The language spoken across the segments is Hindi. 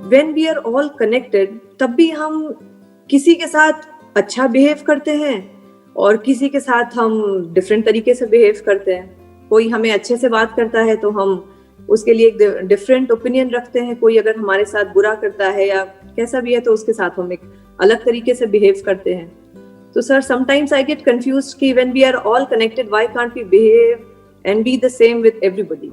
When we are all connected, तब भी हम किसी के साथ अच्छा बिहेव करते हैं और किसी के साथ हम डिफरेंट तरीके से बिहेव करते हैं। कोई हमें अच्छे से बात करता है तो हम उसके लिए एक डिफरेंट ओपिनियन रखते हैं, कोई अगर हमारे साथ बुरा करता है या कैसा भी है तो उसके साथ हम एक अलग तरीके से बिहेव करते हैं। तो sir, sometimes I get confused कि when we are all connected, why can't we behave and be the same with everybody.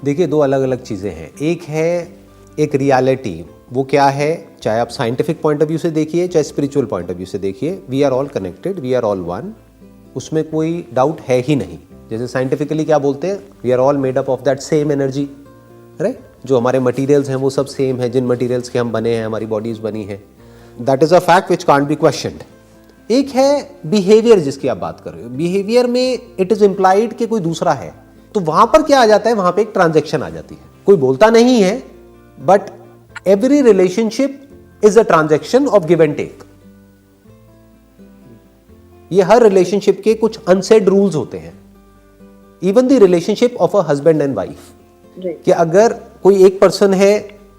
देखिए, दो अलग अलग चीज़ें हैं। एक है एक रियलिटी, वो क्या है, चाहे आप साइंटिफिक पॉइंट ऑफ व्यू से देखिए चाहे स्पिरिचुअल पॉइंट ऑफ व्यू से देखिए, we are all connected, we are all one, उसमें कोई डाउट है ही नहीं। जैसे साइंटिफिकली क्या बोलते हैं, we are all made up of that same energy, right. जो हमारे मटेरियल्स हैं वो सब सेम है, जिन मटेरियल्स के हम बने हैं, हमारी बॉडीज बनी है, that is a fact which can't be questioned. एक है बिहेवियर जिसकी आप बात कर रहे हो। बिहेवियर में इट इज इम्प्लाइड कि कोई दूसरा है, तो वहां पर क्या आ जाता है, वहां पे एक ट्रांजैक्शन आ जाती है। कोई बोलता नहीं है, but every relationship is a transaction of give and take. ये हर रिलेशनशिप के कुछ अनसेड रूल्स होते हैं। Even the relationship of a husband and wife, कि अगर कोई एक पर्सन है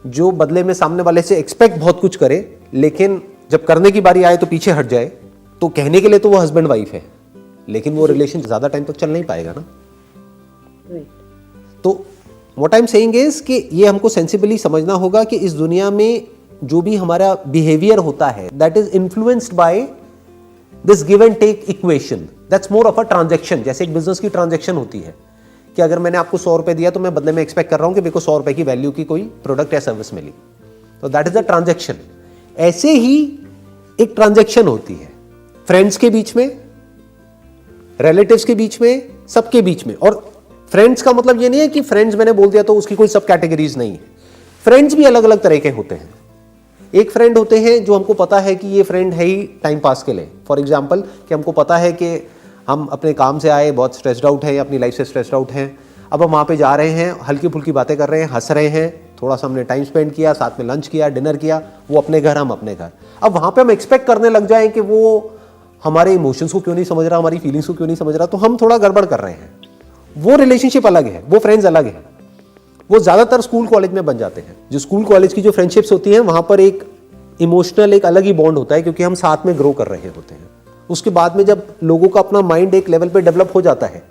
जो बदले में सामने वाले से एक्सपेक्ट बहुत कुछ करे, लेकिन जब करने की बारी आए तो पीछे हट जाए, तो कहने के लिए तो वो हस्बैंड वाइफ है, लेकिन वो रिलेशन ज्यादा टाइम तक चल नहीं पाएगा ना। तो what I am saying is कि ये हमको सेंसिबली समझना होगा कि इस दुनिया में जो भी हमारा बिहेवियर होता है, that is influenced by this give and take equation, that's more of a transaction. जैसे एक बिजनेस की ट्रांजैक्शन होती है कि अगर मैंने आपको 100 रुपए दिया तो मैं बदले में एक्सपेक्ट कर रहा हूं कि मेरे को 100 रुपए की वैल्यू की कोई प्रोडक्ट या सर्विस मिली, तो दैट इज अ ट्रांजैक्शन। ऐसे ही एक ट्रांजैक्शन होती है फ्रेंड्स के बीच में, रिलेटिव्स के बीच में, सबके बीच में। और फ्रेंड्स का मतलब ये नहीं है कि फ्रेंड्स मैंने बोल दिया तो उसकी कोई सब कैटेगरीज नहीं है। फ्रेंड्स भी अलग अलग तरह के होते हैं। एक फ्रेंड होते हैं जो हमको पता है कि ये फ्रेंड है ही टाइम पास के लिए। फॉर एग्जाम्पल, कि हमको पता है कि हम अपने काम से आए, बहुत स्ट्रेस्ड आउट है, अपनी लाइफ से स्ट्रेस्ड आउट हैं, अब हम वहाँ पे जा रहे हैं, हल्की फुल्की बातें कर रहे हैं, हंस रहे हैं, थोड़ा सा हमने टाइम स्पेंड किया, साथ में लंच किया, डिनर किया, वो अपने घर, हम अपने घर। अब वहाँ पे हम एक्सपेक्ट करने लग जाएं कि वो हमारे इमोशंस को क्यों नहीं समझ रहा, हमारी फीलिंग्स को क्यों नहीं समझ रहा, तो हम थोड़ा गड़बड़ कर रहे हैं। वो रिलेशनशिप अलग है, वो फ्रेंड्स अलग है। वो ज़्यादातर स्कूल कॉलेज में बन जाते हैं। जो स्कूल कॉलेज की जो फ्रेंडशिप्स होती हैं, वहाँ पर एक इमोशनल एक अलग ही बॉन्ड होता है, क्योंकि हम साथ में ग्रो कर रहे होते हैं। उसके बाद में जब लोगों का अपना माइंड एक लेवल पे डेवलप हो जाता है,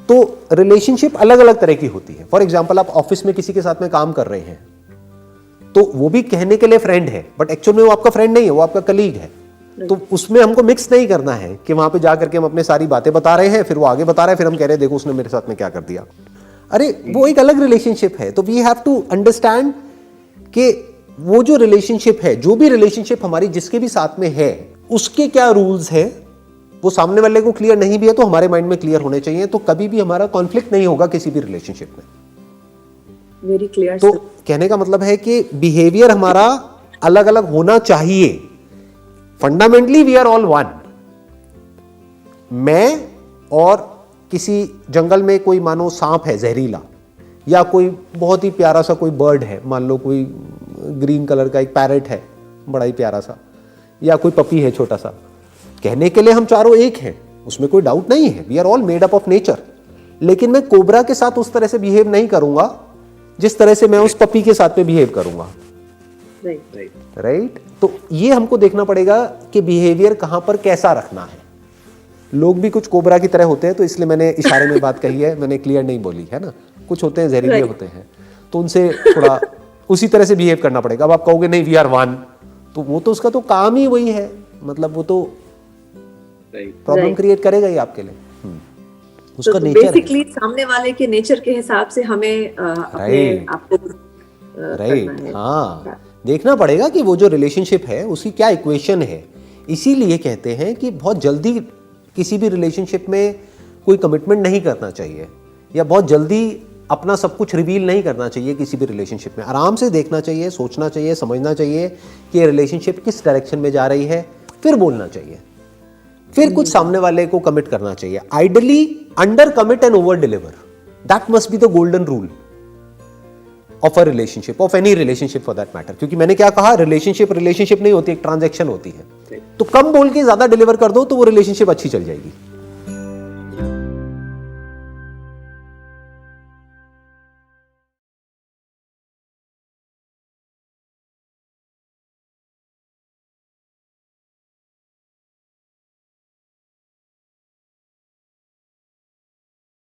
तो रिलेशनशिप अलग अलग तरह की होती है। फॉर एग्जाम्पल, आप ऑफिस में किसी के साथ में काम कर रहे हैं, तो वो भी कहने के लिए फ्रेंड है, बट एक्चुअल में वो आपका फ्रेंड नहीं है, वो आपका कलीग है। तो उसमें हमको मिक्स नहीं करना है कि वहां पे जाकर के हम अपने सारी बातें बता रहे हैं, फिर वो आगे बता रहे हैं, फिर हम कह रहे हैं देखो उसने मेरे साथ में क्या कर दिया। अरे वो एक अलग रिलेशनशिप है। तो वी हैव टू अंडरस्टैंड कि वो जो रिलेशनशिप है, जो भी रिलेशनशिप हमारी जिसके भी साथ में है, उसके क्या रूल्स हैं, वो सामने वाले को क्लियर नहीं भी है तो हमारे माइंड में क्लियर होने चाहिए। तो कभी भी हमारा कॉन्फ्लिक्ट नहीं होगा किसी भी रिलेशनशिप में। Very clear. तो कहने का मतलब है कि बिहेवियर हमारा अलग अलग होना चाहिए। Fundamentally we are all one. मैं और किसी जंगल में कोई मानो सांप है जहरीला, या कोई बहुत ही प्यारा सा कोई बर्ड है, मान लो कोई ग्रीन कलर का एक पैरेट है बड़ा ही प्यारा सा, या कोई पपी है छोटा सा, कहने के लिए हम चारों एक हैं, उसमें कोई डाउट नहीं है। We are all made up of nature. लेकिन मैं कोबरा के साथ उस तरह से बिहेव नहीं करूंगा जिस तरह से मैं उस पपी के साथ में बिहेव करूंगा। राइट। तो ये हमको देखना पड़ेगा कि बिहेवियर कहां पर कैसा रखना है। लोग भी कुछ कोबरा की तरह होते हैं, तो इसलिए मैंने इशारे में बात कही है, मैंने क्लियर नहीं बोली है ना। कुछ होते हैं जहरीले होते हैं, तो उनसे थोड़ा उसी तरह से बिहेव करना पड़ेगा। अब आप कहोगे नहीं वी आर वन, तो वो तो उसका तो काम ही वही है, मतलब वो तो प्रॉब्लम क्रिएट करेगा ही आपके लिए। उसका नेचर बेसिकली सामने वाले के नेचर के हिसाब से हमें अपने आपको राइट। हाँ, देखना पड़ेगा कि वो जो रिलेशनशिप है उसकी क्या इक्वेशन है। इसीलिए कहते हैं कि बहुत जल्दी किसी भी रिलेशनशिप में कोई कमिटमेंट नहीं करना चाहिए, या बहुत जल्दी अपना सब कुछ रिवील नहीं करना चाहिए किसी भी रिलेशनशिप में। आराम से देखना चाहिए, सोचना चाहिए, समझना चाहिए कि ये रिलेशनशिप किस डायरेक्शन में जा रही है, फिर बोलना चाहिए, फिर कुछ सामने वाले को कमिट करना चाहिए। Ideally under commit and over deliver, that must be the golden rule of a relationship, of any relationship for that matter. क्योंकि मैंने क्या कहा, रिलेशनशिप नहीं होती, एक ट्रांजैक्शन होती है। तो कम बोल के ज्यादा डिलीवर कर दो तो वो रिलेशनशिप अच्छी चल जाएगी।